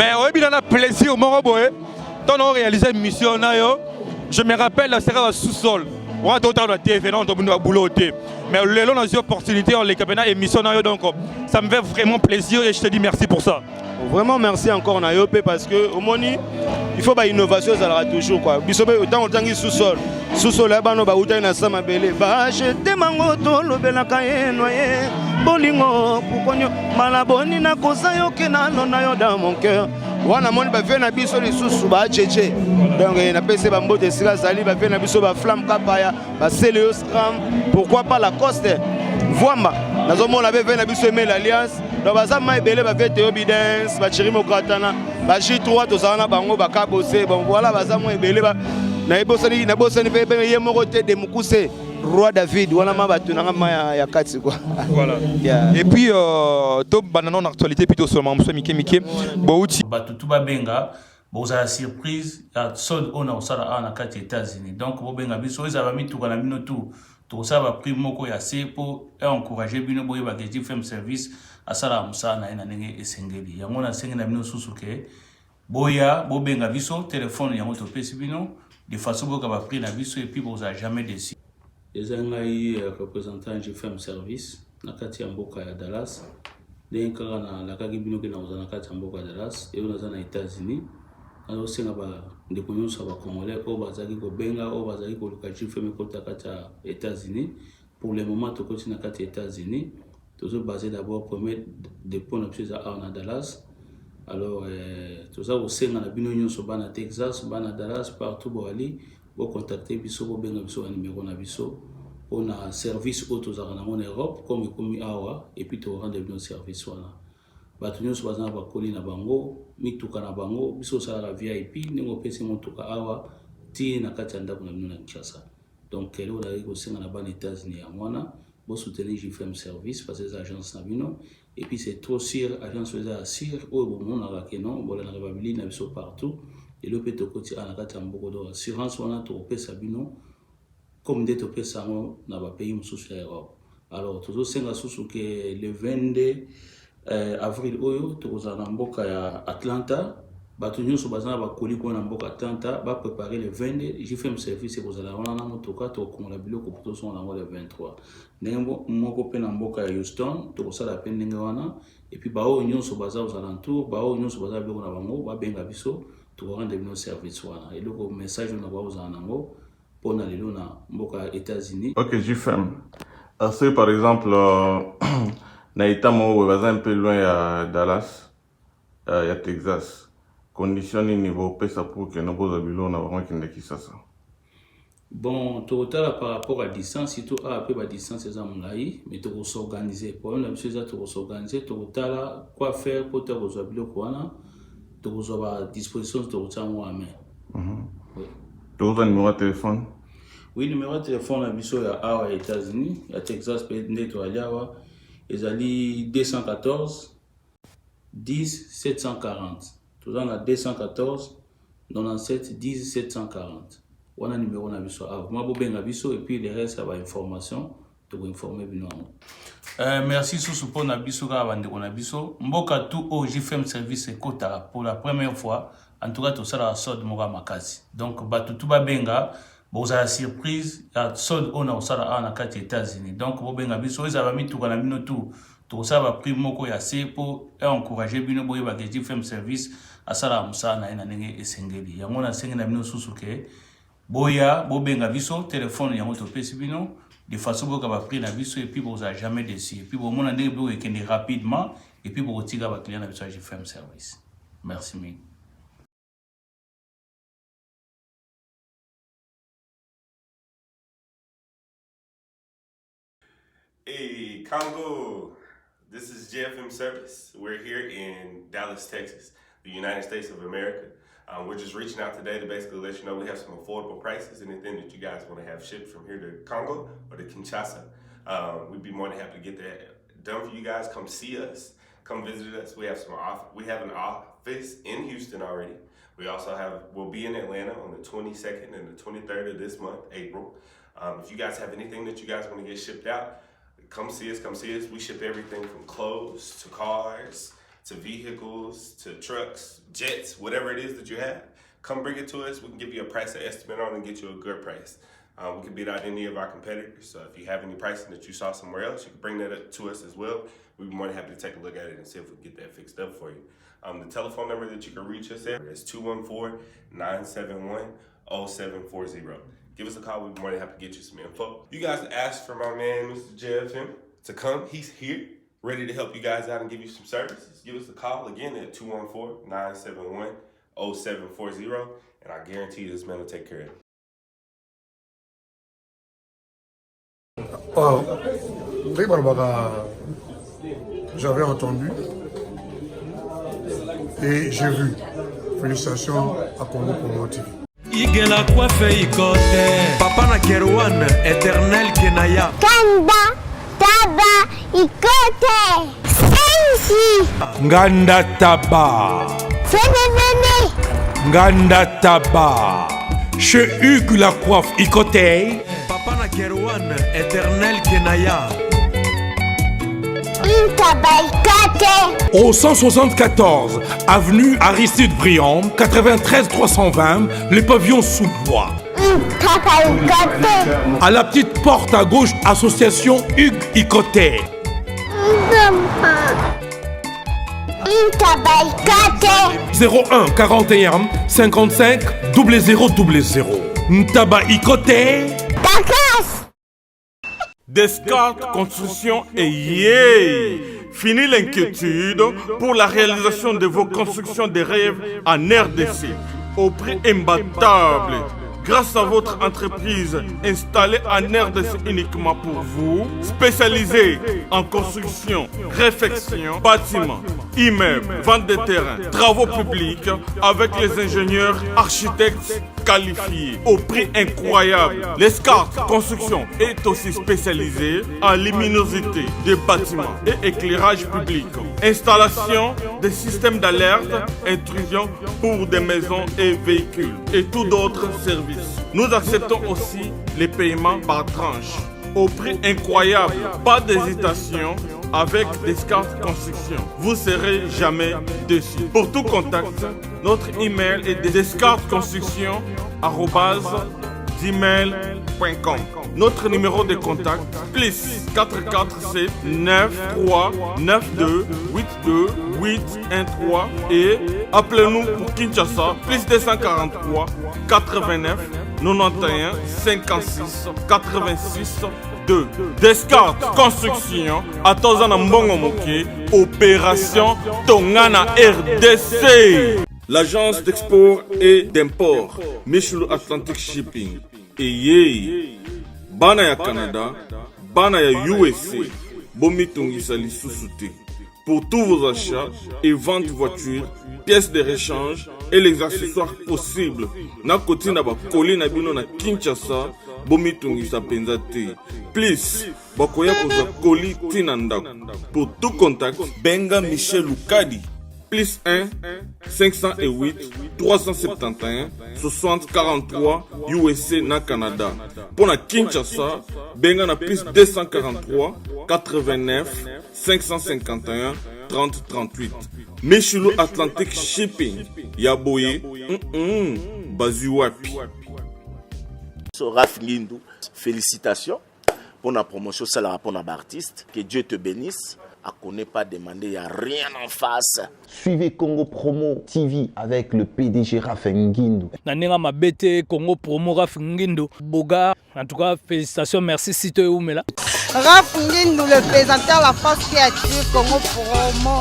Mais oui, il y a un plaisir, mon boy. Quand on réalise une mission, je me rappelle, c'est un sous-sol. On a tout le temps TV, on a boulot. Mais le long, on a des opportunités, on les capena émission, donc ça me fait vraiment plaisir et je te dis merci pour ça. Vraiment merci encore Nayope parce que au moni il faut ba innovation ça aura toujours quoi. Bisobe autant autant qui sous-sol. Sous-sol là bano ba uta na sama belé. Ba jeté mango to lobela kaye noyé. Bolingo pukonyo malaboni na kosa yo kenano na yo dans mon cœur. Wana moni ba vena biso li susu ba cheche. Donc na pese ba mbote sika zali ba vena biso ba flamme kapaya ba Celeos Scram. Pourquoi pas la Coste Voamba. Nazomona ba vena biso Emel Alliance. Donc baza mai belé ba vete obidence ba chirimo katana ba J3 to zana bango ba kabose bon voilà baza mai belé ba na bosani pe ye moko te de mukuse roi David wana ma batu na ma ya kati quoi voilà yeah. Et puis to banana en actualité plutôt seulement monsieur Mike bouti batu tuba benga boza surprise ya sod ona osala na kati États-Unis donc bo benga biso ezaba mituka na bino tout to ça va prix moko ya se pour encourager bino boye ba Gedi FM service asala musana ina nenge esengeli yango na sengi na bino susuke boya bo benga biso téléphone yango to pesi bino de façon boka ba prix na biso et puis boza jamais déçu les ngai représentant Gedi FM service na kati ya mboka ya Dallas den kaka na la kaki bino ke na ozana kati ya mboka ya Dallas et on a na États-Unis alors senga ba ndeko nyonso ba congolais o bazaki ko benga o bazaki ko luka Gedi FM ko ta kati ya États-Unis pour le moment to koti na kati ya États-Unis toujours basé d'abord premier dépôt na pièce à Dallas alors tout ça au sein na bino nyonso bana Texas bana Dallas partout bo ali bo contacter biso bo benga biso numéro na biso on a service auto za na en Europe comme awa et puis to rendre bino service wana batu nyonso bazana ba koli na bango mituka na bango biso sala la VIP ningo pesi motuka awa ti na kati ya ndako na bino na Kinshasa donc kelo da ko senga na bana États-Unis ya mwana pour soutenir Gedi FM service parce que les agences n'abino et puis c'est trop sûr agence faisait assir au bon on a que non bon la république n'a pas partout et le peut côté à la carte en beaucoup d'assurance on a trop payé sabino comme des topé ça n'a pas payé mon sous Europe alors toujours c'est la sous que le 22 avril oyo to za na mboka ya Atlanta batu nyonso bazana ba koli ko na mboka Atlanta ba préparer le 22 Gedi FM service et bozala wana na motoka to kongola biloko pour son na le 23 ndenge moko pe na mboka ya Houston to kosala pe ndenge wana et puis ba o nyonso baza aux alentours ba o nyonso baza biloko na bango ba benga biso to rendre bino service wana et le message na ba aux nango pona lelo na mboka ya États-Unis. OK, Gedi FM. Assez par exemple na itamo baza un peu loin à Dallas à Texas. Condition niveau pesa pour que nous bozabilo na vraiment qui ndeki sasa. Bon, total par rapport à distance, surtout à peu la distance c'est amulai, mais to s'organiser. Pour une chose à to s'organiser, total quoi faire pour te bozabilo kwana, to bozoba disposition to tsango ame. Oui. To un numéro de téléphone. Oui, numéro de téléphone à biso ya awa États-Unis, à Texas peut neto aliawa, ezali 214 10 740. Tout dans la 214 97 10 740. On a numéro na biso. Moi bo benga biso et puis le reste ça va information to informer bino. Merci sous pour na biso ka bande ko na biso. Mboka tout au Gedi FM service kota pour la première fois. En tout cas tout ça la sod moka makasi. Donc batu tout ba benga boza surprise ya sod ona osala na kati États-Unis. Donc bo benga biso ezaba mituka na bino tout to ça va prix moko ya se pour encourager bino boye ba Gedi FM service asala musana ina nenge esengeli yango na sengi na bino susuke boya bo benga biso téléphone yango to pesi bino de façon boka ba prix na biso et puis boza jamais déçu et puis bo mona ndenge bo ekende rapidement et puis bo kotika ba client na biso Gedi FM service. Merci mille. Hey, Congo, this is GFM Service. We're here in Dallas, Texas, the United States of America. We're just reaching out today to basically let you know we have some affordable prices. Anything that you guys want to have shipped from here to Congo or to Kinshasa, we'd be more than happy to get that done for you guys. Come see us. Come visit us. We have an office in Houston already. We'll be in Atlanta on the 22nd and the 23rd of this month, April. If you guys have anything that you guys want to get shipped out, come see us. We ship everything from clothes to cars, to vehicles, to trucks, jets, whatever it is that you have, come bring it to us. We can give you a price estimate on it and get you a good price. We can beat out any of our competitors. So if you have any pricing that you saw somewhere else, you can bring that up to us as well. We'd be more than happy to take a look at it and see if we can get that fixed up for you. The telephone number that you can reach us at is 214-971-0740. Give us a call. We'd be more than happy to get you some info. You guys asked for my man, Mr. JFM, to come. He's here, ready to help you guys out and give you some services. Give us a call again at 214-971-0740, and I guarantee you this man will take care of it. J'avais entendu et j'ai vu. Félicitations à Congo Promo TV. Igela coiffe ikote Papa na Kerwan éternel Kenaya Kanda Taba ikote Sensi Nganda Taba Fenenene Nganda Taba Chez Hugues la coiffe ikote Papa na Kerwan éternel Kenaya Au 174 avenue Aristide Briand, 93 320, les pavillons sous bois. À la petite porte à gauche, association Hugues Ikoté. 01 41 55 0000. Ntaba Ikoté. Descartes Construction et yeah! Fini l'inquiétude pour la réalisation de vos constructions de rêves en RDC au prix imbattable. Grâce à votre entreprise installée en RDC uniquement pour vous, spécialisée en construction, réfection, bâtiments, immeubles, vente de terrains, travaux publics avec les ingénieurs architectes qualifiés au prix incroyable. L'escarpe Construction est aussi spécialisée en luminosité des bâtiments et éclairage public, installation des systèmes d'alerte, intrusion pour des maisons et véhicules et tout d'autres services. Nous acceptons aussi les paiements par tranche au prix incroyable. Pas d'hésitation avec Descartes Construction. Vous serez jamais déçus. Pour tout contact, notre email est descartesconstruction@gmail.com. Notre numéro de contact plus 447 93 92 82 813 et appelez-nous pour Kinshasa plus 243 89 91 56 86 2. Descartes Construction à Tozana Mbongo Moké, opération Tongana RDC. L'agence d'export et d'import Michel Atlantic Shipping et yé bana ya Canada, bana ya USA, bomitungisa lisusu te. Pour tous vos achats et ventes de voitures, pièces de rechange et les accessoires possibles. Na koti na ba koli na bino na Kinshasa, bomitungisa penza te. Please, bakoya koza koli tina ndako. Pour tout contact, benga Michel Lukadi. Plus 1 508 371 60 43 USA na Canada. Pour la Kinshasa, benga na plus 243 89 551 30 38. Michelo Atlantic Shipping. Yaboye, Bazuapi. Raph Ngindou, félicitations pour la promotion, c'est la rapport d'artiste. Que Dieu te bénisse. À connaît pas demander, il n'y a rien en face. Suivez Congo Promo TV avec le PDG Raph Ngindou. Nanenga Mabete, Congo Promo Raph Ngindou. Boga, en tout cas, félicitations, merci Sito Oumela. Raph Ngindou, le présentateur de la force créative Congo Promo.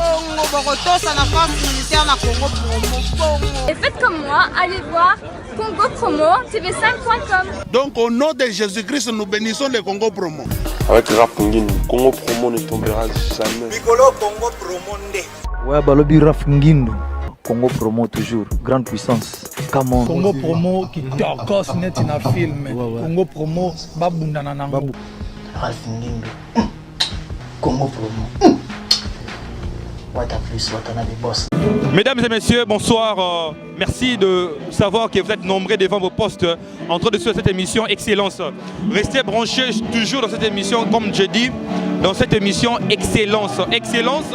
Boroto, c'est la force militaire de Congo Promo. Et faites comme moi, allez voir Congo Promo, tv5.com. Donc au nom de Jésus-Christ, nous bénissons le Congo Promo. Avec Raph Ngindou, Congo Promo ne tombera jamais. Nicolo Congo Promo nde. Ouais, Balobi Raph Ngindou. Congo Promo toujours, grande puissance. Come on. Congo Promo qui torcos net in a film. Congo Promo babunda na nango. Raph Ngindou. Congo Promo. Mesdames et messieurs, bonsoir. Merci de savoir que vous êtes nombreux devant vos postes en train de suivre cette émission Excellence. Restez branchés toujours dans cette émission, comme je dis. dans cette émission Excellence. Excellence,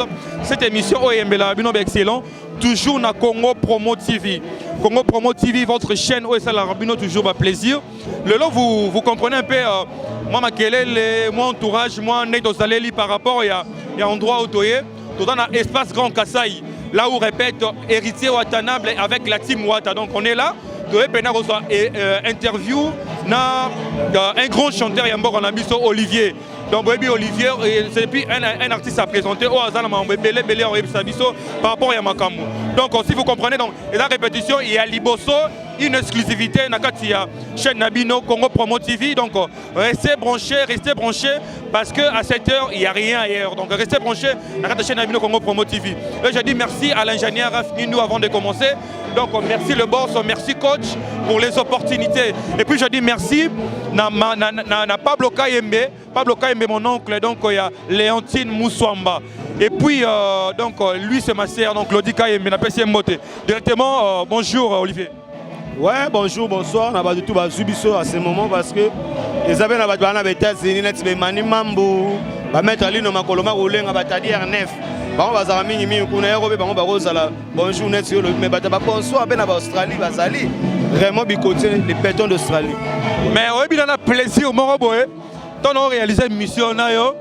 cette émission Oyembela Bino excellent, toujours na Congo Promo TV. Congo Promo TV, votre chaîne où ça la Rabino toujours ma plaisir. Le lot vous comprenez un peu moi ma kelele, mon entourage, moi Neto Saleli par rapport il y a endroit où toyé, tout dans espace Grand Kassai, là où répète héritier Watanabe avec la team Wata. Donc on est là. Interview na un grand chanteur Yambo on a mis sur Olivier. Donc Olivier c'est puis un artiste à présenter au hasard par rapport à Yamakamou. Donc si vous comprenez donc et la répétition il y a Liboso une exclusivité na katia chaîne Nabino Congo Promo TV. Donc restez branchés parce que à cette heure il y a rien ailleurs. Donc restez branchés na katia chaîne Nabino Congo Promo TV. Et je dis merci à l'ingénieur Rafninou avant de commencer. Donc merci le boss, merci coach pour les opportunités. Et puis je dis merci na Pablo Kayembe mon oncle, donc il y a Léontine Moussouamba. Et puis donc lui c'est ma sœur, donc Claudie Kayembe, na PCM Moté. Directement bonjour Olivier. Ouais, bonjour, bonsoir. On a tout subiso à ce moment parce que les amis na batwana beta zinnet be mani mambo ba mettre ali no makoloma olenga batadi R9. Ba bazara mingi mingi kuna yako be bango bakozala bonjour net yo mais bata ba bonsoir be na ba Australie bazali vraiment bikoté les pétons d'Australie. Mais ouais bien a plaisir mon boy. Tant on réalisé une mission na yo,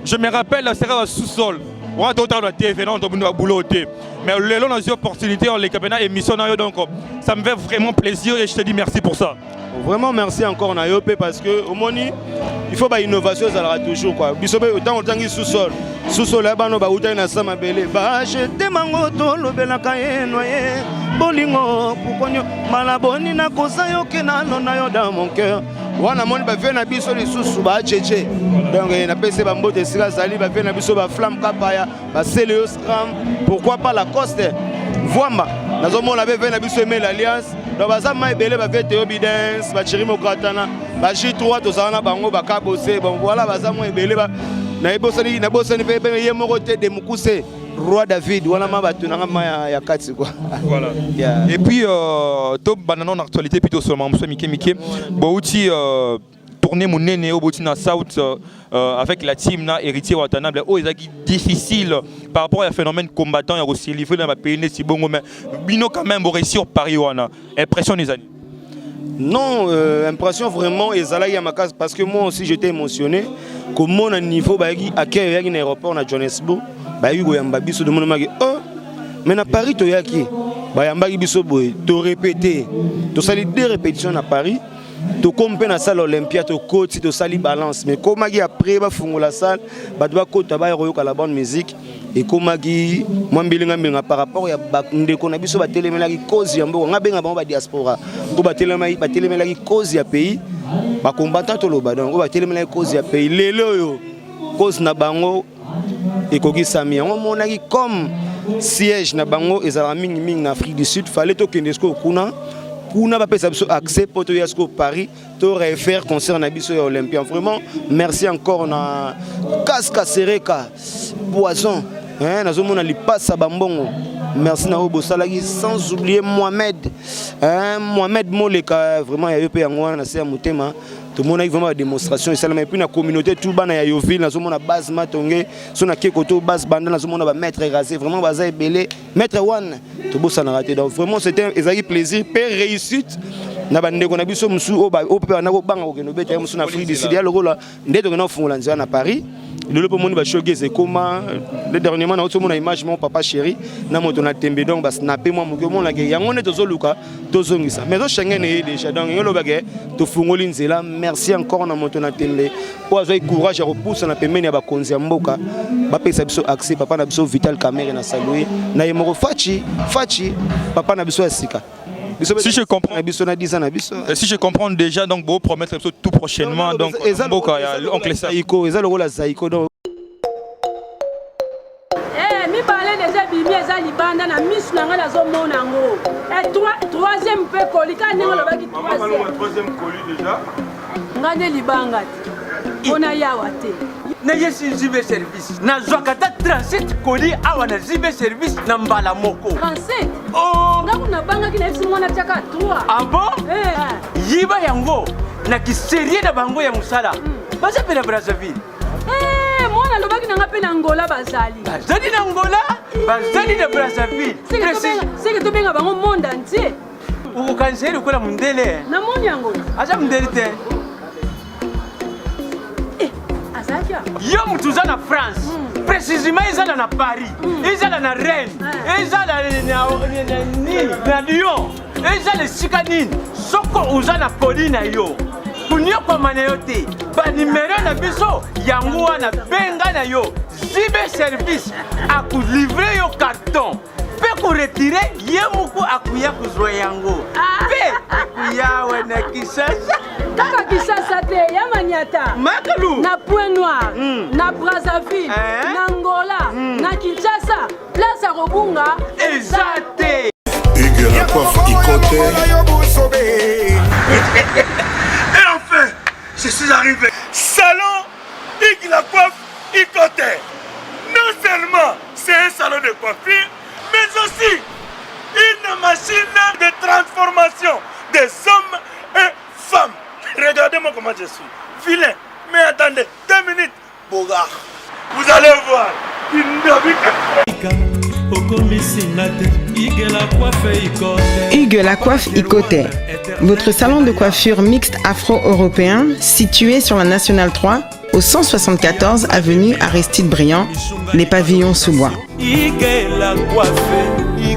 je me rappelle la série sous-sol. On a d'autres dans TV non on boulot. Mais le long des opportunités on les capena émission na yo donc ça me fait vraiment plaisir et je te dis merci pour ça. Vraiment merci encore na yopé parce que au moni il faut ba innovation ça aura toujours quoi. Bisobe autant on tangi sous-sol là bano ba uta na sama belé ba je demango to lobela kaye noye bolingo pukonyo malaboni na kosa yo kenano na yo dans mon cœur. Wana moni ba vena biso li susu ba cheche. Donc na pese ba mbote sika sali ba vena biso ba flamme kapaya ba Celeos Ram pourquoi pas la Coste Voamba nazomona ba vena biso aimer l'alliance. Donc baza mai belé ba vete obedience ba chirimo kratana ba J3 to zana bango ba kabose bon voilà baza moi belé ba na bosani pe ye moko te de mukuse roi David wana mabatu na ma ya kati quoi. Voilà. Yeah. Et puis to banana en actualité plutôt seulement monsieur Mike bouti tourner mon néné au Botina South avec la team na héritier Watanabe oh ezaki difficile par rapport à un phénomène combattant et aussi livré dans ma pays si bon mais bino quand même réussir Paris wana impression des années. Non, impression vraiment ezala ya ma case parce que moi aussi j'étais émotionné comme mon niveau ba yaki accueil yaki na aéroport na Johannesburg ba yaki goyamba biso de mon maki oh mais na Paris to yaki ba yamba biso boy to répéter to sali deux répétitions à Paris to compé na salle Olympia to coach to sali balance mais comme maki après ba fungola salle ba doit kota ba yoka la bonne musique et comme maki moi mbilinga par rapport ya ndeko na biso ba telemelaki cause ya mbo ngabenga ba diaspora ko ba telemelaki cause ya pays ba combattant to loba donc ba telemelaki cause ya pays lelo yo cause na bango ekoki samia on monaki comme siège na bango ezala mingi na Afrique du Sud fallait to kendesko kuna ba pesa biso accès pour to yasko Paris to refaire concert na biso ya Olympia vraiment merci encore na Casca Sereka Poison hein nazomona lipasa bambongo merci na obo salaki sans oublier Mohamed Moleka vraiment ya yope yango na se mutema tout le monde a vraiment une démonstration et ça mais puis la communauté tout bana ya Yoville na zomona base matonge so na kekoto base banda na zomona ba maître rasé vraiment baza ebelé maître one to bossa na raté donc vraiment c'était un plaisir per réussite na bandeko na biso musu o pe na ko banga ko no beta musu na Afrique du Sud ya lokola ndeto na fungola nzia na Paris le pour moni ba showcase comment le dernièrement na otomona image mon papa chéri na moto na tembe donc ba snapper moi mo mon la yango ne tozo luka tozongisa mais zo Schengen est déjà donc yolo bagé to fungoli nzela merci encore na moto na tembe po azo courage à repousser na pemeni ya ba konzi ya mboka ba pesa biso accès papa na biso Vital Camere na saluer na yemoro fachi papa na biso asika. Si je comprends déjà donc vous promettre tout prochainement donc Mboka ya oncle Saiko eza le rôle Saiko donc mi parler déjà bimi eza libanda na misu na ngala zo mona ngo et troisième pe kolika ningo lo baki troisième colis déjà ngane libanga ona yawa te na yesi zibe service na zwakata 37 colis awa na zibe service na mbala moko 37 oh ngaku na banga kina esi mwana chaka 3 ah bon yiba yango na kiserie na bango ya musala basa pela Brazzaville mwana na lobaki nanga pe na Angola bazali. Bazali na Angola, bazali na Brazzaville. C'est que tobenga bango monde entier. Ukanseri kola mundele. Na moni yango. Acha mundele te. Azakia. Yo mutuza na France. Précisément ezala na Paris. Ezala na Rennes. Ezala na Lyon. Ezala sika nini. Soko uza na poli na yo. Kunyoko mana yo te. Ba numéro na biso yango wana benga na yo. Zibe service akulivrer yo carton. Pe ko retirer yemuku akuya kuzwa yango. Pe akuya wena Kinshasa. Kaka Kinshasa te ya Maniata. Makalu. Na Point Noir, na Brazzaville, na Angola, na Kinshasa, place à Robunga, Ezate. Hugues la coiffe Ikote. Et enfin, je suis arrivé. Salon Hugues la coiffe Ikote. Non seulement c'est un salon de coiffure, mais aussi une machine de transformation des hommes et femmes. Regardez-moi comment je suis. Vilain. Mais attendez, 2 minutes. Bogart. Vous allez voir. Hugues la coiffe Ikote. Votre salon de coiffure mixte afro-européen situé sur la Nationale 3 au 174 avenue Aristide Briand, les pavillons sous bois.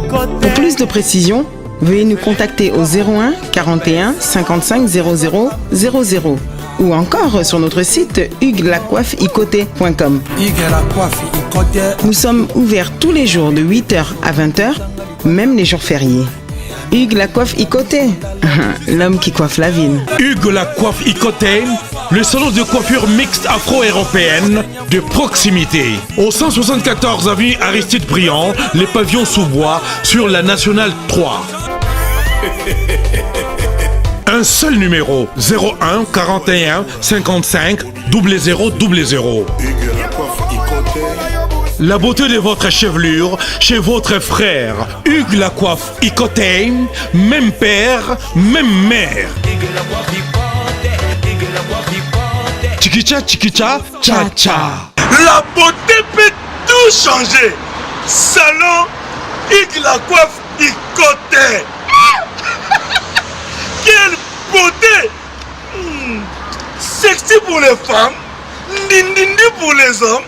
Pour plus de précisions, veuillez nous contacter au 01 41 55 00 00 ou encore sur notre site hugueslacoiffeikote.com. Nous sommes ouverts tous les jours de 8h à 20h, même les jours fériés. Hugues la coiffe Ikote, l'homme qui coiffe la ville. Hugues la coiffe Ikote, le salon de coiffure mixte afro-européenne de proximité. Au 174 avenue Aristide Briand, les pavillons sous bois sur la Nationale 3. Un seul numéro, 01 41 55 00 00. La beauté de votre chevelure chez votre frère. Hugues la coiffe Ikote, même père, même mère. Chikicha, chikicha, cha cha. La beauté peut tout changer. Salon Hugues la coiffe Ikote. Quelle beauté! Sexy pour les femmes, ndindindi pour les hommes.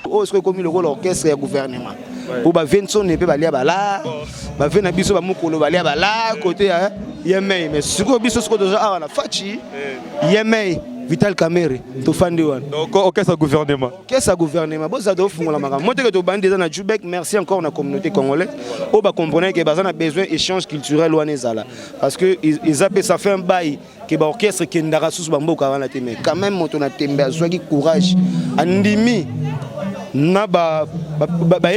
Oh, c'est comme le rôle orchestre et gouvernement. Pour ba Vincent ne peut pas aller bala, ba Vena biso ba mukolo ba aller bala côté hein, yemei mais ce que biso ce que déjà ah na fachi, yemei Vital Kamere, to fandi wan. Donc orchestre gouvernement. Orchestre gouvernement, bon ça doit fungola maka. Moi que to bandi dans na Jubek, merci encore na communauté congolaise. Oh ba comprenez que bazana besoin échange culturel wana zala parce que ils appellent ça fait un bail que ba orchestre qui ndara sous bamboka wana te mais quand même moto na tembe azwa ki courage. Andimi na ba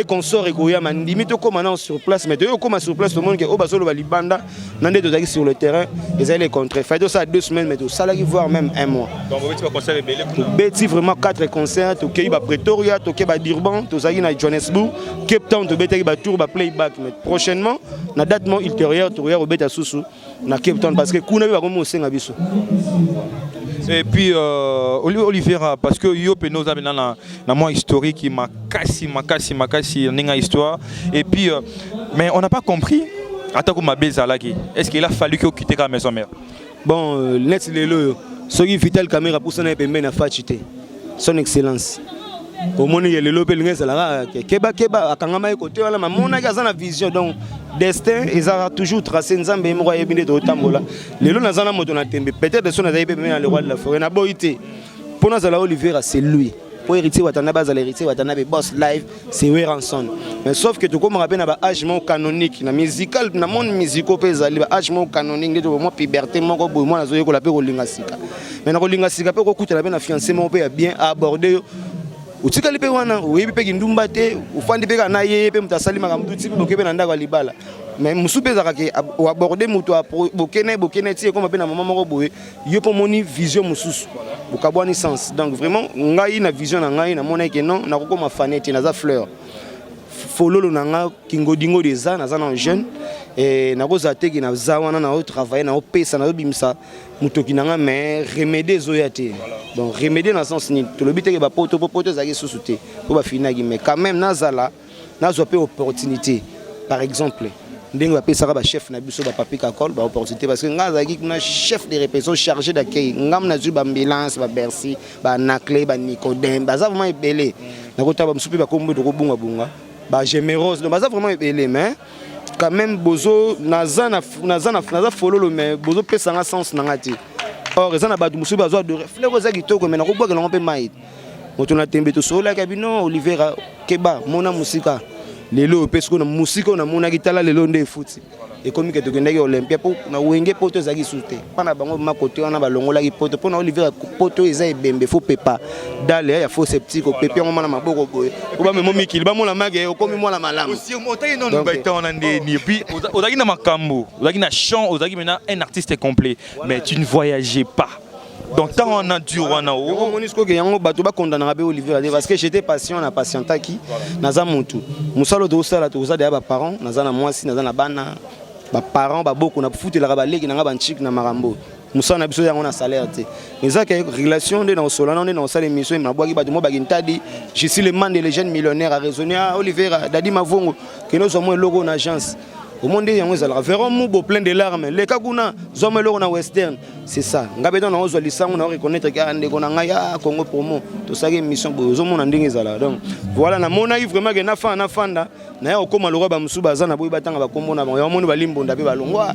consort ekoya mandimi to comme maintenant sur place mais to comme sur place tout le monde que oh bazolo ba libanda nande to zaki sur le terrain ils allaient contre fait ça 2 semaines mais to ça qui voir même 1 mois donc vous va concert belé beti vraiment 4 concerts to kei ba Pretoria to kei ba Durban to zaki na Johannesburg Cape Town to beti ba tour ba playback mais prochainement na date mon ultérieure to au beta susu na Cape Town parce que kuna ba comme osenga biso. Et puis Olivera parce que yo pe nous amena na moi historique qui makasi ninga histoire et puis mais on n'a pas compris attends comme Bezalaki est-ce qu'il a fallu que quitter la maison mère bon net lelo ce qui Vital Kamera pour ça na pembe na fachité son excellence au monde il lelo pe linga la keba akangama côté wala mamona kaza na vision donc destin ils ont toujours tracé nzambe mo ya binde to tambola lelo nazana moto na tembe peut-être son azaïbe même le roi de la forêt na boité pour nous ala Olivera c'est lui pour héritier Watanabe za héritier Watanabe boss live c'est Weranson mais sauf que tu comme rappelle na ba âgement canonique na musical na monde musico pe za ba âgement canonique ndeto mo puberté moko boy mo nazo yekola pe ko linga sika mais na ko linga sika pe ko kutela pe na fiancé mo pe bien aborder utikali pe wana oyebi pe kindumba te ufandi pe kana ye pe mutasali makamdu tipi boke pe na ndako libala mais musupe za ke aborder mutu bokene ti comme pe na maman moko boye yo po moni vision mususu bokabwani sens donc vraiment ngai na vision na ngai na mona ke non na kokoma fanete na za fleur fololo nanga kingodingo des ans naza na jeune et nakoza te ki na zawana na travailler na pesa na bimisa mutoki nanga mais remédier zoya te donc remédier dans sens ni to lobi te ke ba poto zaki susute po ba finaki mais quand même nazala nazo pe opportunité par exemple ndenge ba pesa ba chef na biso ba papi kakol ba opportunité parce que ngazaki na chef de répétition chargé d'accueil ngam na zu ba ambulance ba Bercy ba Nacle ba Nicodème baza vraiment ebelé nakota ba musupi ba kombo de kobunga bunga ba gémérose donc baza vraiment ebelé mais quand même bozo naza fololo mais bozo pesa nga sens na ngati or eza na ba musupi bazo de reflet ko za kitoko mais na ko bwa ke ngompe mai moto na tembe to sola kabino Olivier Keba mona musika lelo pesiko na musika na mona kitala lelo nde futi et comme que tokendaki Olympia po na wenge poto zaki sute pana bango makote wana balongola ki poto po na Olivier poto eza ebembe fo pepa dale ya faux sceptique pepe ngoma na maboko boye ko ba memo mikili ba mona mage okomi mwana malamu aussi otaki non baita on ande ni puis ozaki na makambo ozaki na chant ozaki maintenant un artiste complet mais tu ne voyageais pas. Donc tant on a dû wana o monisco ke yango bato ba condamner be Olivier parce que j'étais patient na patientaki naza mutu musalo to sala to za de ba parents naza na mwasi naza na bana ba parents ba boko na futela ba leki na ba nchik na marambo musana biso yango na salaire te mais ça que relation de na solana on est dans salle émission na boaki bato mo ba gintadi je suis le man des jeunes millionnaires à raisonner Olivier Dadi Mavongo que nous sommes logo en agence au monde yango ezala verront mo plein de larmes les kakuna zomo logo na western c'est ça ngabeto na ozo lisango na reconnaître que ande ko na ngaya Congo promo to saki mission bozo mo na ndenge ezala donc voilà na mona vraiment que na fanda na ya okoma logo ba musuba za na boyi batanga ba kombo na ba ya moni ba limbonda be balongwa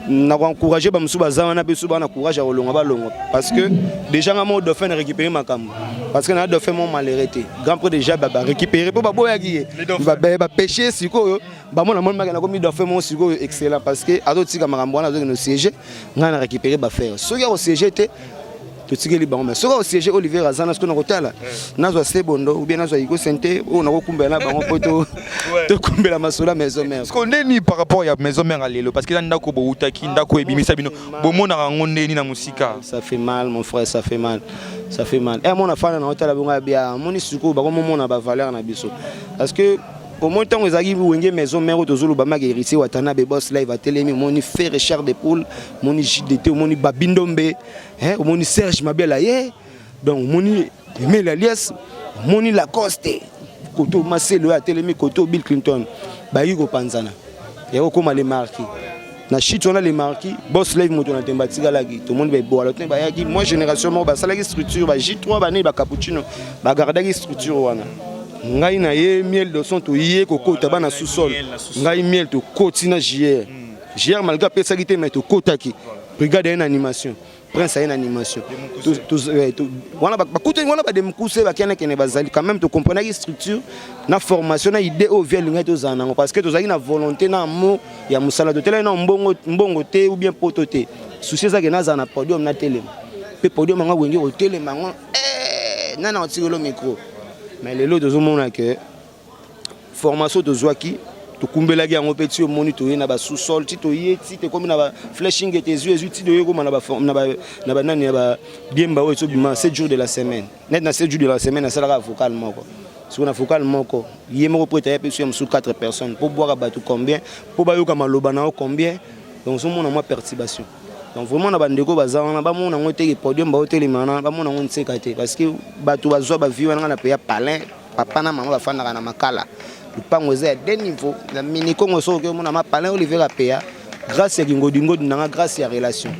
na encourager ba musuba za na be suba na courage a olonga ba longo parce que déjà ngamo dauphin récupérer makambo parce que na dauphin mon malheureux grand prix déjà ba récupérer po ba boya ki ba pêcher siko ba mona mona na komi dauphin mon siko excellent parce que azotika makambo na zo no siège ngana récupérer ba faire so ya au siège te to tikeli bango mais so au siège Olivier Azana ce que na kotala nazo sebondo ou bien nazo iko sente o na ko kumbela bango poto to kumbela masola maison mère ce qu'on est ni par rapport à maison mère à lelo parce que ndako bo utaki ndako ebimisa bino bo mona ngonde ni na musika ça fait mal mon frère ça fait mal et mon afana na otala bonga bia moni suko ba ko mona ba valeur na biso parce que au moins tant ezaki wenge maison mère tozolo ba magi héritier watana be boss live a telemi moni faire cher de poule moni JDT moni babindombe moni Serge Mabela ye donc moni Emile Alias moni Lacoste koto Marcelo a telemi koto Bill Clinton ba yiko panzana ya okoma les marquis na shit on a les marquis boss live moto na temba tigala ki tout monde ba boala te ba yaki moi génération mo ba salaki structure ba J3 ba ne ba cappuccino ba gardaki structure wana ngai na ye miel de son to ye kokota bana sous-sol ngai miel to kotina JR malgré pesa ki te mais to kotaki brigade en animation prince en animation wana ba kuta wana ba dem kuse ba kiana kene bazali quand même to comprendre la structure na formation na idée au vie ngai to zana parce que to zaki na volonté na mo ya musala to tele na mbongo te ou bien pototé souci ça que na zana podium na tele pe podium nga wenge o tele mango nana otigolo micro mais les lots de zomona que formation de Zouaki to kumbela yango petit au moni to na ba sous-sol ti to yeti te comme na ba flashing et tes yeux ti de yego na ba nani ba biemba o to bima 7 jours de la semaine net na 7 jours de la semaine na sala vocal moko sur na vocal moko yemo prêter ya peso sur 4 personnes pour boire ba tout combien pour ba yoka maloba na combien donc zomona moi perturbation donc vraiment na bandeko bazana ba mona ngote ke podium ba hotel mana ba mona ngonse kate parce que bato bazwa ba vie wana na pe ya palin papa na maman ba fana na makala le pango za de niveau la mini kongo so ke mona ma palin Olivier Apea grâce à Gingodingo na grâce à relation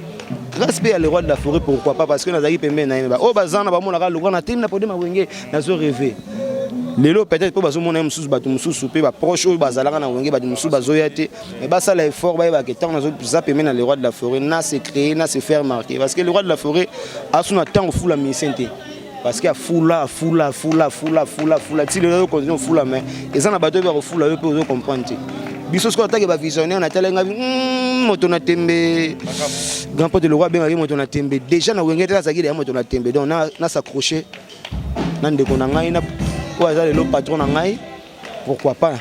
grâce à le roi de la forêt pourquoi pas parce que na zaki pembe na ba o bazana ba mona ka lukwa na tim na podium wenge na zo rêver lelo peut-être pour bazo mona mususu bato mususu pe ba proche o bazalaka na wenge bato mususu bazoya te mais ba sala effort ba ke tant na zo zapemé na le roi de la forêt na se créer na se faire marquer parce que le roi de la forêt a son temps fou la misente parce qu'il y a foula ti le continue foula mais et ça na bato ba foula eux peut comprendre biso ce qu'on attaque ba visionnaire na tala ngabi moto na tembe grand pote le roi ben moto na tembe déjà na wenge ta sakide moto na tembe donc na s'accrocher na ndeko na ngai na le patron na ngai pourquoi pas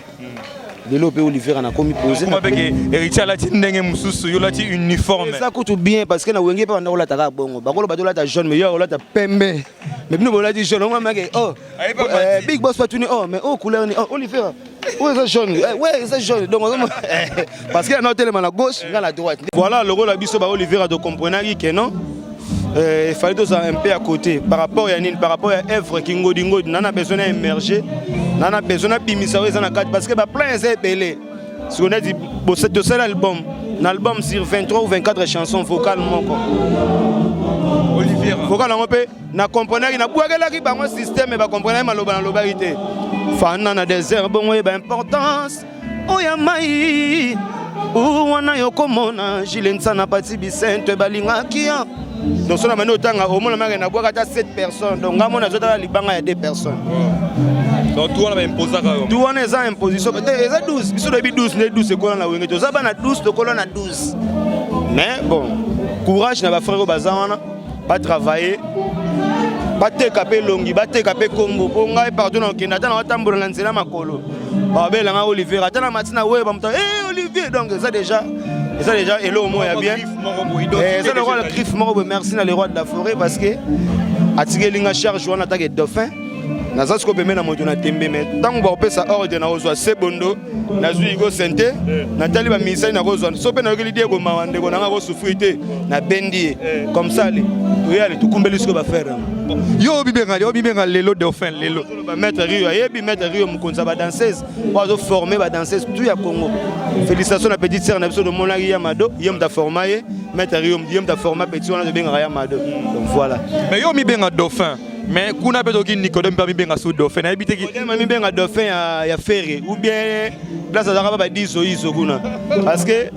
lelo pe Olivier na komi poser comment que héritier la ti ndenge mususu yo la ti uniforme ça coûte bien parce que na wenge pa ndako la taka bongo bakolo ba la jaune mais yo la ta pembe mais bino bola di jaune on m'a dit oh big boss pas tuni oh mais oh couleur ni oh Olivier ouais ça jaune ouais ça jaune donc parce que na tellement à gauche à la droite voilà le rôle la biso ba Olivier de comprendre que non il fallait tous un peu à côté par rapport à Nine, par rapport à œuvre qui ngodingo nana besoin d'émerger nana besoin de bimisa na quatre parce que ba plein c'est belé si on a dit de seul album un album sur 23 ou 24 chansons vocales mon Olivier vocal on peut na comprendre qui na bouagela qui ba mon système et ba comprendre maloba na lobarité fana na désert bon et ba importance oya mai ou wana yokomona jilensa na pati Vicente balinga kia donc sur la manière autant au moins na boire 7 personnes donc ngamo na zota libanga ya 2 personnes donc tout on a imposé tout on est en imposition c'est 12 biso de 12 ne 12 ko na wenge to za bana 12 to ko na 12 mais bon courage na ba frère bazana pas travailler pas te capé longi pas te capé kombo po ngai pardon na kenda na tambola na nzela makolo ba bela nga Olivier atana matina we ba mta Olivier donc ça déjà et ça déjà et l'homme est bien et ça le roi le griffe mort merci na le roi de la forêt parce que atigelinga charge on attaque dauphin na ça ce qu'on peut mettre na moto na tembe mais tant on va ça ordre na ozwa sebondo na zui go sente na tali ba misai na kozwa so pe na l'idée ko mawande ko na ko souffrité na bendi comme ça les yale tukumbeli ce que va faire yo bibenga lelo dauphin lelo ba mettre Rio yebi mettre Rio mukonza ba danseuse ba former ba danseuse tout ya Congo félicitations à petite sœur na biso de Monari Yamado yem ta former mettre Rio yem ta former petit on a de benga Yamado donc voilà mais yo mi benga dauphin mais kuna beto ki Nicodème pa mi benga sous dauphin na ebite ki mi benga dauphin ya ferry ou bien place za ba diso iso kuna parce que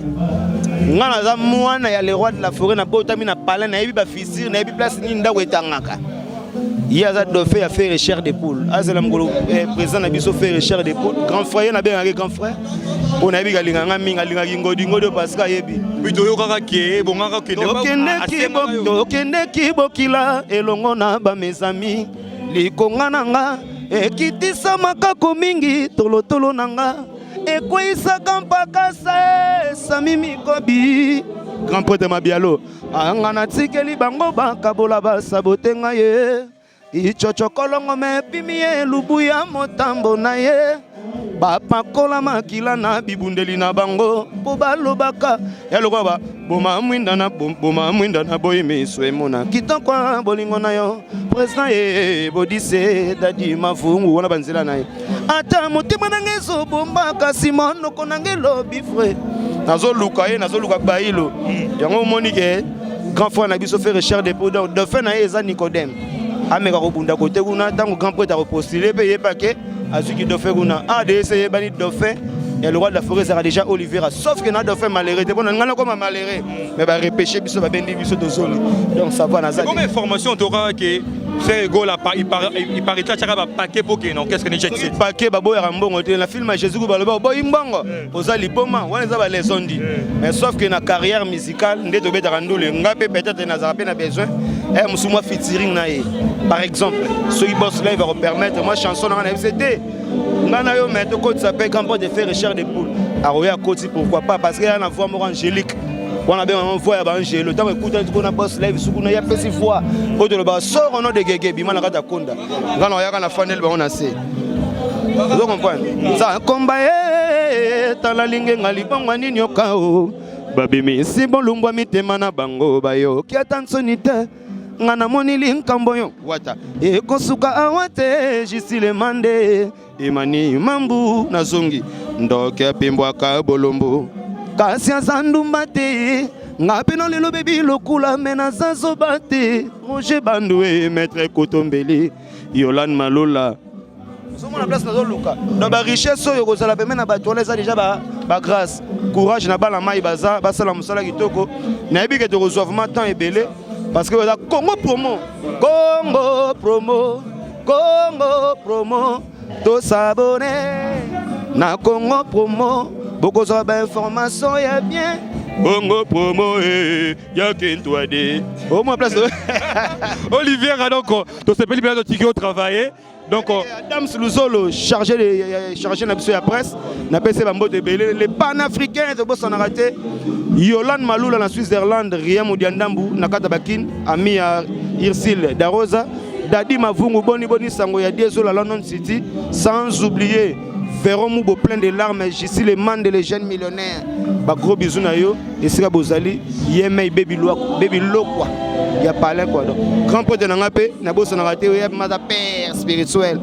ngana za mwana ya le roi de la forêt na botami na palais na yebi ba fisir na yebi place ni ndako etangaka ya za dauphin ya faire chair de poule azela mgolo président na biso faire chair de poule grand frère na benga grand frère on a yebi galinga ngaminga linga ngodi parce que yebi bito yo kaka ke bongaka ke okende kibokila elongo na ba mes amis likonga nanga ekitisa makako mingi tolotolo nanga ekweisaka mpaka sami mikobi grand prêtre Mabialo anga natikeli bango bakabola basabote nga ye ichochokolongo mepimi ye lubu ya motambo na ye bapakola makila na bibundeli na bango po balobaka eloko ba boma mwinda na boyi miso emona kitoko bolingo na yo président ye bodise dadi mafungu wana banzela na ye ata motema nange ezobomba kasi monoko nange lobi frère nazoluka bailo yango omoni ke grand frère na biso faire cher de poudre dauphin na ye eza Nicodème ameka kobunda kote kuna ntango grand prêtre repostule pe yeba ke azuki dauphin kuna ADC yebani dauphin et le roi de la forêt sera déjà Olivier sauf que na dauphin malheureux te bona ngana comme malheureux mais ba repêcher biso ba bendi biso dozoli donc ça va na ça comme information t'aura que c'est ego là il paraît là tchaka ba paquet pour que non qu'est-ce que ni jet paquet ba boya mbongo te na film Jésus ko ba lo boy mbongo ozali poma wana za ba lesondi mais sauf que na carrière musicale ndé to beta ndole ngape peut-être na za na besoin musuma featuring na ye par exemple ce qui boss là il va permettre moi chanson na c'était ngana yo mais to ko s'appelle quand de faire recherche de poule aroya koti pourquoi pas parce qu'il y a une voix more angélique on a bien une voix ya angélique le temps écoute tout na boss live sukuna ya pesi voix au de ba sort on de gege bima na kata konda ngana ya kana fanel ba on a c'est vous comprenez ça komba e tala linge ngali bangwa nini okao babimi si bolumbwa mitema na bango bayo ki atansonite ngana monili nkambo yo wata ekosuka awate jisile mande imani mambu na zongi ndoke apimbwaka bolombo kasi azandumba te ngapeno lelo bebi lokula mena zazoba te Roger Bandoué maître Kotombeli Yolande Malola somona place na zoluka na ba richesse oyo kozala pembe na bato eza déjà ba grâce courage na bala mai baza basala musala kitoko na yebi ke to reçoivement temps ebele parce que la Congo promo to s'abonner na Congo promo beaucoup de information ya bien Congo promo ya Kintouade au moins place Olivier donc to se peli bien de tiki au travailler Donc Adams Luzolo chargé de la presse, n'a pas les panafricains de Boston raté. Yolande Maloula en Suisse-Irlande, Ria Moudiandambu, Nakata Bakin, ami à Irsil Darosa, Dadi Mavungu Boni Sango Yadiezo la London City, sans oublier Véron Moubo plein de larmes, Gissi les man de les jeunes millionnaires. Bah gros bisous na yo, et c'est Bozali, Yemei baby lo quoi. Il y a pas là quoi. Donc grand pote de Nangapé, Nabo Sonarate, il y a ma père spirituel.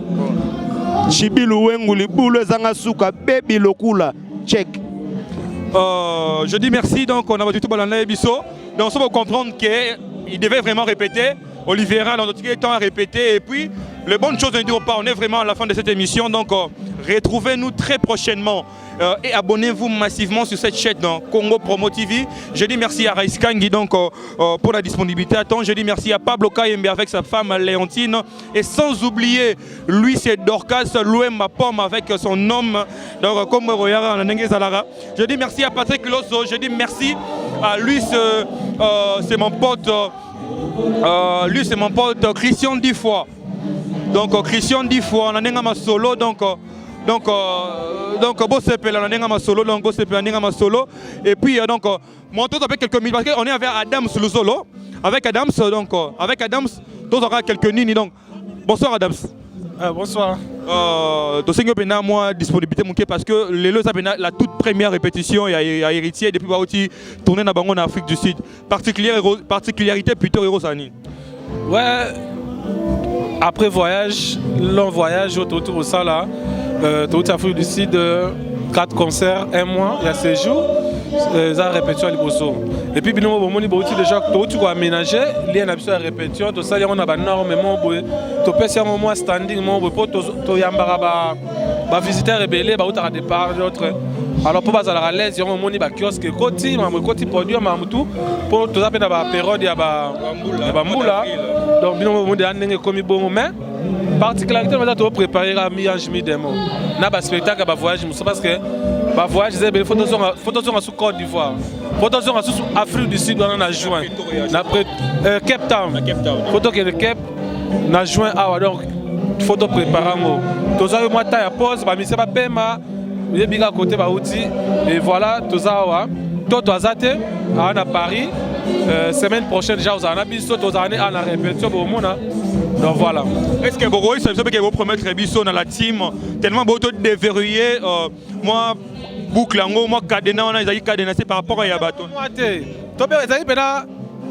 Chibilu Wengu li boule Zangasuka, baby lokula, check. Je dis merci, donc on a battu tout Balana et Bisso. Donc on peut comprendre qu'il devait vraiment répéter. Oliveira dans notre temps a répété. Et puis, les bonnes choses ne durent pas. On est vraiment à la fin de cette émission. Donc retrouvez-nous très prochainement. Et abonnez-vous massivement sur cette chaîne dans Congo Promo TV. Je dis merci à Raïs Kangi donc, pour la disponibilité à temps. Je dis merci à Pablo Kayembe avec sa femme Léontine. Et sans oublier, lui c'est Dorcas, Louema Pomme avec son homme. Donc, comme Royara Nanenge Zalara. Je dis merci à Patrick Losso. Je dis merci à lui, c'est mon pote. Lui c'est mon pote Christian Difoy. Donc Christian Difoy, on a un solo donc bon c'est là on a un solo donc bon c'est un solo et puis donc mon tour avec quelques minutes parce qu'on est avec Adams le solo avec Adams donc avec Adams tous aura quelques nini donc bonsoir Adams. Bonsoir. Dosengo pena moi disponibilité manquée parce que la toute première répétition il y a héritier depuis Baouti tourner dans Bango en Afrique du Sud particularité plutôt Hérosani. Ouais. Après voyage, long voyage autour de ça là, toute Afrique du Sud, 4 concerts, 1 mois, il y a 16 jours, ça répétition à Liboso. Et puis bino bon moni bauti déjà tu vas aménager, il y a une répétition, tout ça on a énormément to pèse un moment standing mon pour to yambara ba visiteurs rebelle ba autre départ d'autres. Alors pour baser à l'aise, il y a un moni ba kiosque côté, côté produit mamutu pour tout ça pendant ba période ya ba mbula. Donc bino mo de andenge comme bon mais particularité on va te préparer à mi-ange mi-démo. Na ba spectacle ba voyage parce que ba voyage c'est belle photos sur Côte d'Ivoire. Photos sur Afrique du Sud on a juin. Après Cape Town. Photo que le Cape na juin ah donc photo préparant. Tout ça moi ta pause ba mi c'est pas pema. Il y a côté ba outil et voilà tout ça wa. Toto azate à Paris. Semaine prochaine déjà aux Anabiso aux années à la répétition au monde. Donc voilà. Est-ce que vous que vous promettez Bisso dans la team tellement beaucoup de déverrouillé moi boucle moi cadena on a des cadena c'est par rapport à Yabaton. Moi té. Tobé ezali pena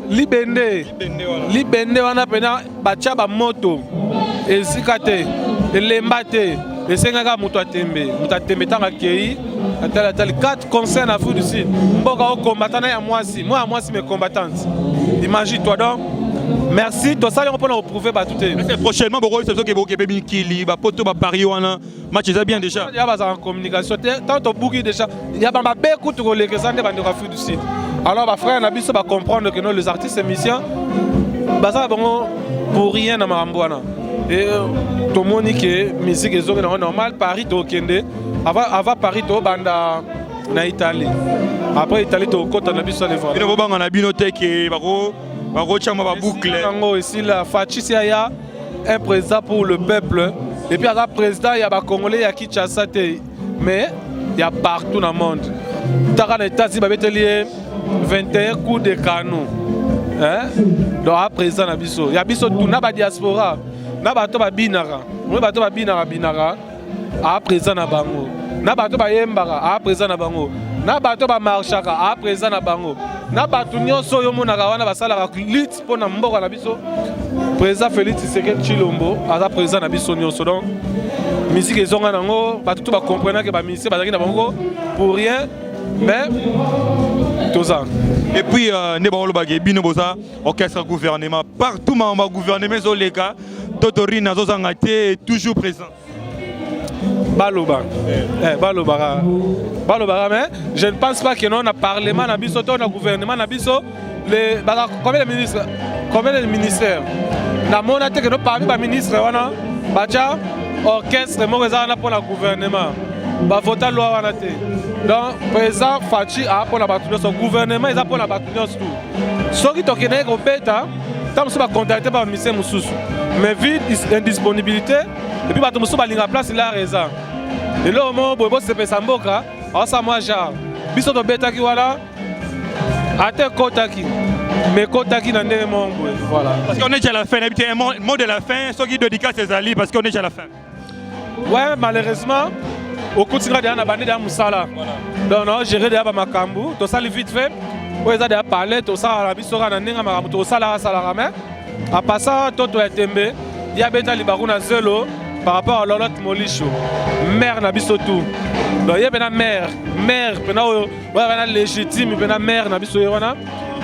libende wana pena bacha ba moto ezikate elembate esengaka muto atembe tanga kei atala 4 concerts en Afrique du Sud. Mboka au combattant ya moi si mes combattantes. Imagine-toi donc. Merci, tout ça on peut prouver bah tout est. Prochainement Boro c'est que Boko Kebe Kili ba poto ba Paris wana match est bien déjà. Il y a pas en communication tant au bouki déjà. Il y a pas beaucoup de relais ça dans l'Afrique du Sud. Alors bah frère Nabiso va comprendre que nous les artistes musiciens bah ça bon pour rien dans Marambouana. Et tout le monde qui musique est normal Paris to kende avant Paris to banda na Italie. Après Italie to côté Nabiso les voir. Il faut banga na binothèque et baro boucle. Ici, la Fachi, il y a un président pour le peuple. Et puis, il y a un président, il y a un Congolais, il y a Kinshasa. Mais il y a partout dans le monde. Dans les États-Unis, il y a 21 coups de canon. Donc, il y a un président. Il y a une diaspora. Il y a un binara. Il y a un binara. Il y a un président. Il y a un président. Na bato ba marchaka a présent na bango na bato nyonso yo monaka wana basala lutte pour na mboka na biso président Félix Tshisekedi Tshilombo aza présent na biso nyonso donc musique ezonga nango bato tout ba comprendre que ba musique bazaki na bango pour rien mais tout ça et puis ne ba olobage bino boza orchestre gouvernement partout ma gouvernement zoleka totori na zozanga te toujours présent. Baloba. Baloba, mais je ne pense pas que nous, on a parlement, on a gouvernement, combien de ministères Dans mon avis, que nous parlons de ministres, on a orchestre, pour le gouvernement. Voter la loi. Donc, président Fachi a pour la bataille, son gouvernement, il a pour la bataille. Ce qui est au bêta, tant que vous contacté par le ministère Moussous. Mais vu l'indisponibilité, Et puis bato mosusu balinga place il a raison. Et là au moment bobo sepe samboka, ça moi genre. Biso to betaki wala. Ate kotaki. Mais kotaki na ndenge mon voilà. Parce qu'on est déjà à la fin, un mot de la fin, ceux qui dédicacent ses alliés parce qu'on est déjà à la fin. Ouais, malheureusement, au quotidien de la bande de Moussala. Donc non, gérer de Makambu, tout ça vite fait. Vous avez parlé, tout ça à la bisora na ndenge maramu, tout ça la salarame. À passer toto etembe, il y a beta libaruna zelo par rapport à l'autre molicho. Mère na bisotou. Donc il y a bena mère pena ouais légitime pena mère na biso yona.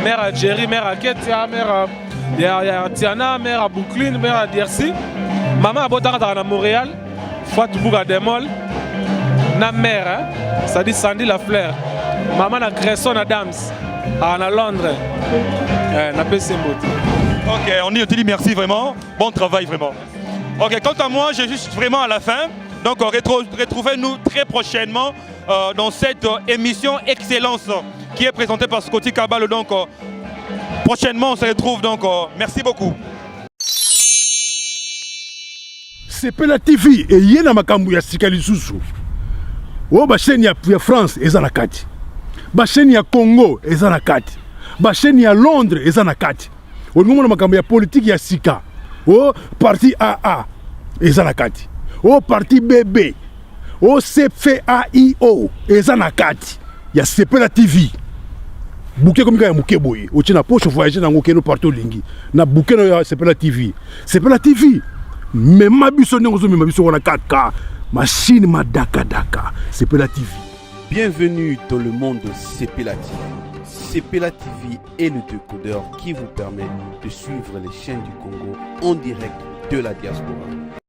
Mère à Jerry, mère à Ketia, mère à Tiana, mère à Brooklyn, mère à Dircy. Maman a botara à Montréal, Fatou Bouga Demol. Na mère, hein? Ça dit Sandy la fleur. Maman a Grayson Adams à Londres. Na Pessimbout. Ok, on te dit merci vraiment. Bon travail vraiment. Ok, quant à moi, j'ai juste vraiment à la fin. Donc retrouvez-nous très prochainement dans cette émission Excellence qui est présentée par Scotty Kabalo. Donc prochainement on se retrouve. Donc merci beaucoup. Sepela TV et yena makambu ya sikali susu. O ba chaîne ya France eza na kati. Ba chaîne ya Congo eza na kati. Ba chaîne ya Londres eza na kati. O ngomona makambu ya politique ya sika. O parti AA eza na kati. O parti BB. O CFAIO eza na kati. Ya Sepela TV. Bouquet comme ya muke boye. O tina poche voyager na ngokeno partout lingi. Na bouquet no ya Sepela TV. Sepela TV. Même ma biso n'engozo même biso on a 4K. Machine ma daka daka. Sepela TV. Bienvenue dans le monde de Sepela TV. Sepela TV est le décodeur qui vous permet de suivre les chaînes du Congo en direct de la diaspora.